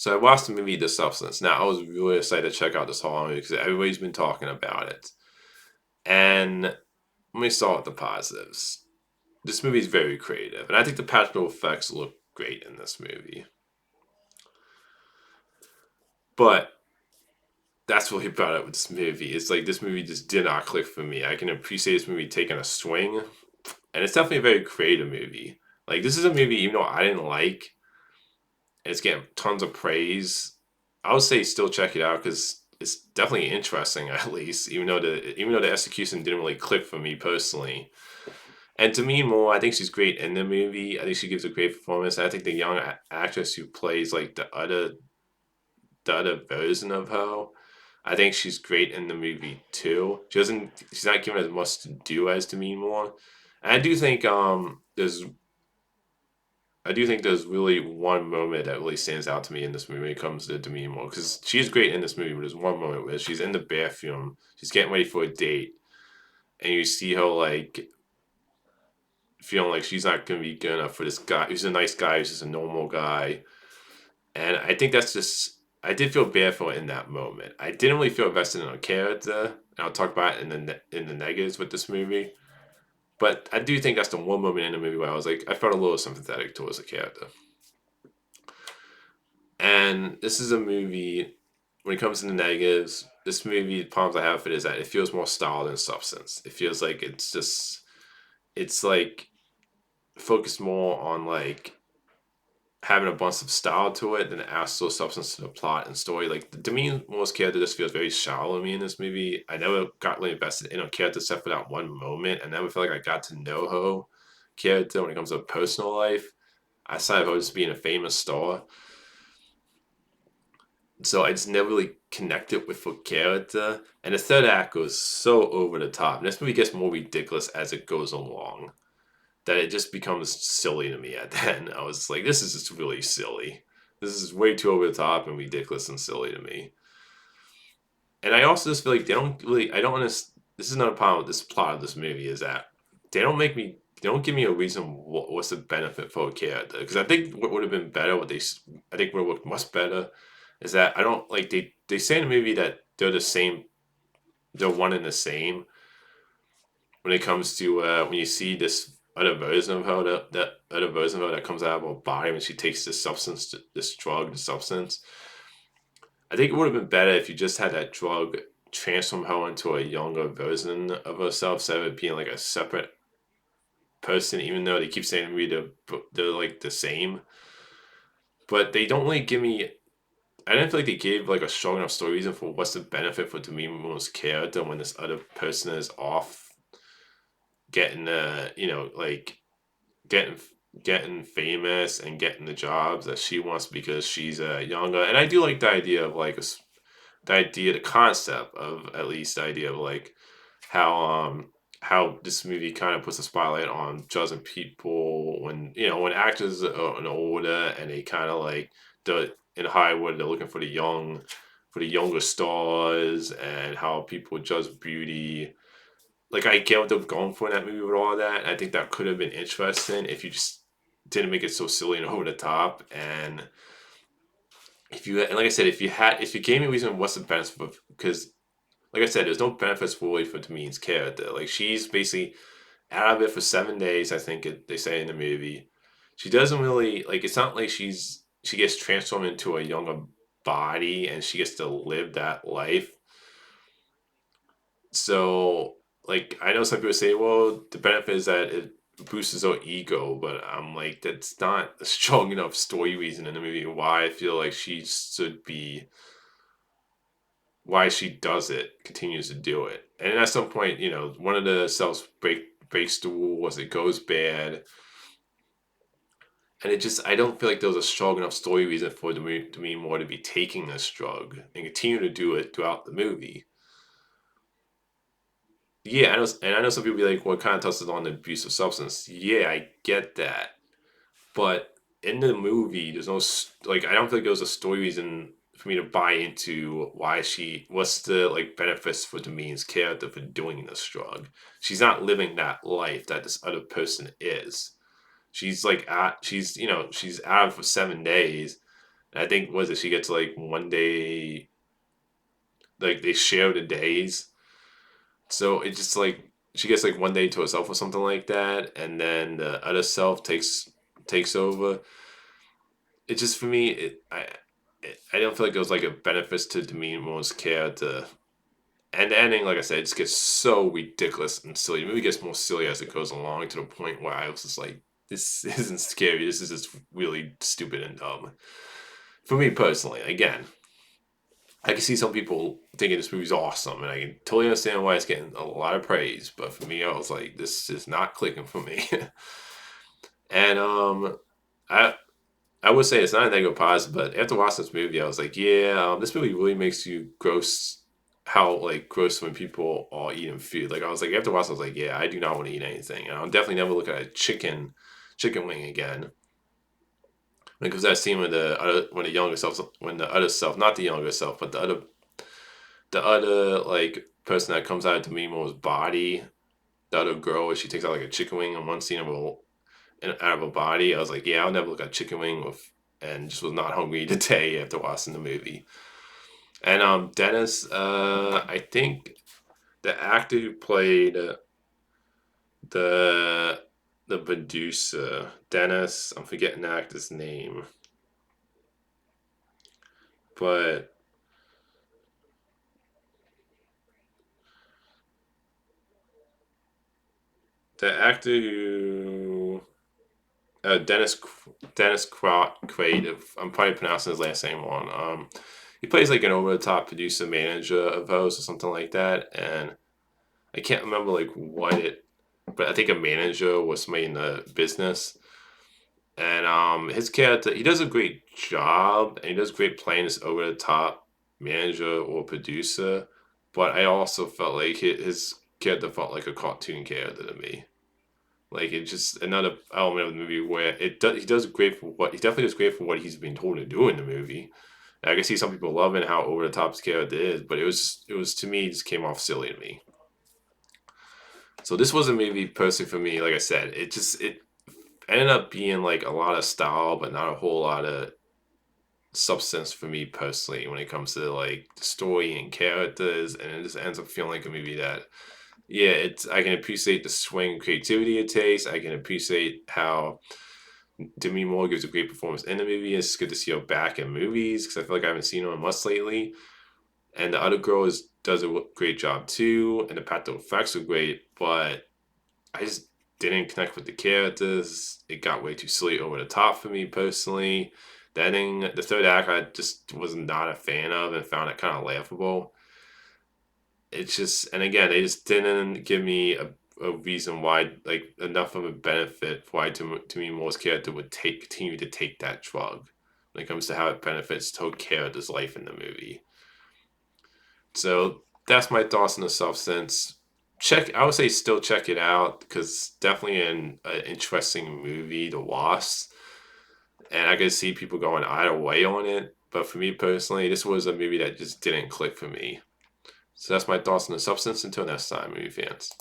So I watched the movie The Substance. Now I was really excited to check out this horror movie because everybody's been talking about it. And let me start with the positives. This movie is very creative, and I think the practical effects look great in this movie. But that's what he brought up with this movie. It's like this movie just did not click for me. I can appreciate this movie taking a swing, and it's definitely a very creative movie. Like this is a movie, even though I didn't like, and it's getting tons of praise. I would say still check it out because it's definitely interesting at least, even though the execution didn't really click for me personally. And to me, more, I think she's great in the movie. I think she gives a great performance. And I think the young actress who plays like the other version of her, I think she's great in the movie too. She's not given as much to do as Demi Moore. And I do think there's really one moment that really stands out to me in this movie when it comes to Demi Moore because she's great in this movie. But there's one moment where she's in the bathroom, she's getting ready for a date, and you see her like feeling like she's not gonna be good enough for this guy. He's a nice guy. He's just a normal guy, and I think that's just. I did feel bad for her in that moment. I didn't really feel invested in her character, and I'll talk about it in the negatives with this movie. But I do think that's the one moment in the movie where I was like, I felt a little sympathetic towards the character. And this is a movie. When it comes to the negatives, this movie, the problems I have with it is that it feels more style than substance. It feels like it's like focused more on like having a bunch of style to it than actual substance to the plot and story. Like the Demi Moore's character just feels very shallow to me in this movie. I never got really invested in her character except for that one moment. I never felt like I got to know her character when it comes to personal life. Aside of her just being a famous star. So I just never really connected with her character. And the third act goes so over the top. And this movie gets more ridiculous as it goes along. That it just becomes silly to me at the end. I was like, this is just really silly. This is way too over the top and ridiculous and silly to me. And I also just feel like they don't really. I don't understand. This is another problem with this plot of this movie is that they don't give me a reason what's the benefit for a character. Because I think what would have been better, I think would have worked much better, is that I don't like they say in the movie that they're the same, they're one and the same, when it comes to when you see this other version of her, that other version of her that comes out of her body when she takes this substance, this drug, the substance. I think it would have been better if you just had that drug transform her into a younger version of herself instead of it being like a separate person. Even though they keep saying to me they're like the same, but they don't really give me. I didn't feel like they gave like a strong enough story reason for what's the benefit for Demi Moore's character when this other person is off getting like getting getting famous and getting the jobs that she wants because she's younger. And I do like the idea of like the concept of at least the idea of like how how this movie kind of puts a spotlight on judging people when when actors are older and they kind of like the in Hollywood they're looking for the younger stars and how people judge beauty. Like I get what they're going for in that movie with all that. I think that could have been interesting if you just didn't make it so silly and over the top. And and like I said, if you gave me a reason, what's the benefit of because like I said, there's no benefits fully for Demi's character. Like she's basically out of it for 7 days. I think they say in the movie. She doesn't really like. It's not like she gets transformed into a younger body and she gets to live that life. So, like, I know some people say, well, the benefit is that it boosts our ego, but I'm like, that's not a strong enough story reason in the movie why I feel like she should be, why she does it, continues to do it. And at some point, one of the cells breaks the rules, it goes bad. And I don't feel like there was a strong enough story reason for Demi Moore to be taking this drug and continue to do it throughout the movie. Yeah, I know some people be like, "Well, it kind of touches on the abuse of substance." Yeah, I get that, but in the movie, there's no like, I don't feel like there was a story reason for me to buy into what's the like benefits for Demi's character for doing this drug. She's not living that life that this other person is. She's like she's out for 7 days, And I think was it she gets like one day, like they share the days, so it just like she gets like one day to herself or something like that, and then the other self takes over. It just for me, I don't feel like it was like a benefits to Demi Moore's character. And the ending, like I said, it just gets so ridiculous and silly. The movie gets more silly as it goes along to the point where I was just like, this isn't scary. This is just really stupid and dumb. For me personally, again, I can see some people thinking this movie's awesome, and I can totally understand why it's getting a lot of praise. But for me, I was like, this is not clicking for me. And I I would say it's not a negative positive, but after watching this movie, I was like, yeah, this movie really makes you gross. How like gross when people are eating food. Like I was like after watching, I was like, yeah, I do not want to eat anything, and I'll definitely never look at a chicken wing again. Because that scene when the other self, not the younger self, but the other like person that comes out of Demimo's body, the other girl, where she takes out like a chicken wing in one scene out of her body. I was like, yeah, I'll never look at chicken wing and just was not hungry today after watching the movie. And Dennis, I think the actor who played the the producer, Dennis, I'm forgetting the actor's name, but the actor who Dennis Quaid, if I'm probably pronouncing his last name wrong. He plays like an over the top producer manager of hosts or something like that, and I can't remember like what it, but I think a manager was somebody in the business. And his character, he does a great job, and he does great playing this over the top manager or producer. But I also felt like his character felt like a cartoon character to me. Like it's just another element of the movie where he does great for what he definitely does great for what he's been told to do in the movie. And I can see some people loving how over the top his character is, but it was to me, it just came off silly to me. So this was a movie personally for me. Like I said, it ended up being like a lot of style, but not a whole lot of substance for me personally when it comes to like the story and characters, and it just ends up feeling like a movie that, yeah, it's I can appreciate the swing creativity it takes. I can appreciate how Demi Moore gives a great performance in the movie. It's good to see her back in movies because I feel like I haven't seen her in much lately. And the other girl does a great job too, and the practical effects are great, but I just didn't connect with the characters. It got way too silly over the top for me personally. The ending, the third act, I just was not a fan of and found it kind of laughable. It's just, and again, they just didn't give me a reason why, like enough of a benefit why to me most character would continue to take that drug when it comes to how it benefits to character's life in the movie. So that's my thoughts on the substance. I would say still check it out because definitely an interesting movie to watch, and I could see people going either way on it. But for me personally, this was a movie that just didn't click for me. So that's my thoughts on the substance. Until next time, movie fans.